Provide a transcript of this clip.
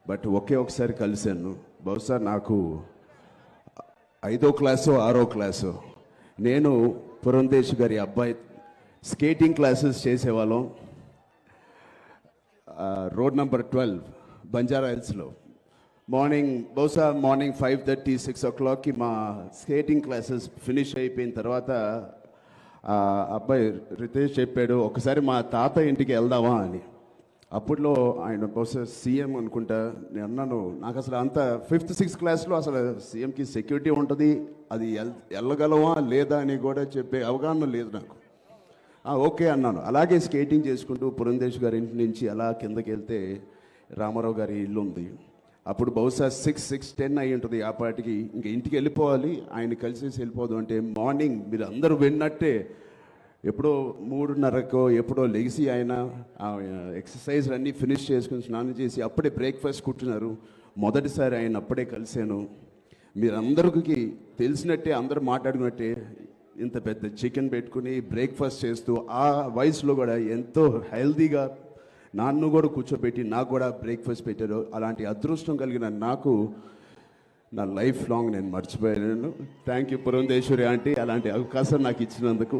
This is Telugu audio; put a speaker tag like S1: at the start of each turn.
S1: బట్ ఒకే ఒకసారి కలిశాను. బహుశా నాకు 5వ క్లాసో 6వ క్లాసో. నేను పురంధేశ్ గారి అబ్బాయి స్కేటింగ్ క్లాసెస్ చేసేవాళ్ళం. రోడ్ నెంబర్ 12 బంజారా హిల్స్లో. బహుశా మార్నింగ్ 5:30, 6 o'clockకి మా స్కేటింగ్ క్లాసెస్ ఫినిష్ అయిపోయిన తర్వాత అబ్బాయి రితేష్ చెప్పాడు, ఒకసారి మా తాత ఇంటికి వెళ్దామా అని. అప్పట్లో ఆయన బహుశా సీఎం అనుకుంటా. నేను అన్నాను, నాకు అసలు అంత 5th, 6th క్లాస్లో అసలు సీఎంకి సెక్యూరిటీ ఉంటుంది, అది వెళ్ళగలవా లేదా అని కూడా చెప్పే అవగాహన లేదు నాకు. ఓకే అన్నాను. అలాగే స్కేటింగ్ చేసుకుంటూ పురంధేశ్ గారి ఇంటి నుంచి అలా కిందకి వెళ్తే రామారావు గారి ఇల్లు ఉంది. అప్పుడు బహుశా 6:10 అయి ఉంటుంది. ఆ పాటికి ఇంక ఇంటికి వెళ్ళిపోవాలి, ఆయన కలిసేసి వెళ్ళిపోదు అంటే మార్నింగ్ మీరు అందరూ విన్నట్టే ఎప్పుడో 3:30కో ఎప్పుడో లెగిసి ఆయన ఎక్సర్సైజ్ అన్నీ ఫినిష్ చేసుకుని స్నానం చేసి అప్పుడే బ్రేక్ఫాస్ట్ కూర్చున్నారు. మొదటిసారి ఆయన అప్పుడే కలిశాను. మీరందరికీ తెలిసినట్టే, అందరూ మాట్లాడుకున్నట్టే ఇంత పెద్ద చికెన్ పెట్టుకుని బ్రేక్ఫాస్ట్ చేస్తూ ఆ వయసులో కూడా ఎంతో హెల్తీగా నన్ను కూడా కూర్చోబెట్టి నాకు కూడా బ్రేక్ఫాస్ట్ పెట్టారు. అలాంటి అదృష్టం కలిగిన నాకు నా లైఫ్ లాంగ్ నేను మర్చిపోయాను. థ్యాంక్ యూ పురంధేశ్వరి ఆంటీ, అలాంటి అవకాశం నాకు ఇచ్చినందుకు.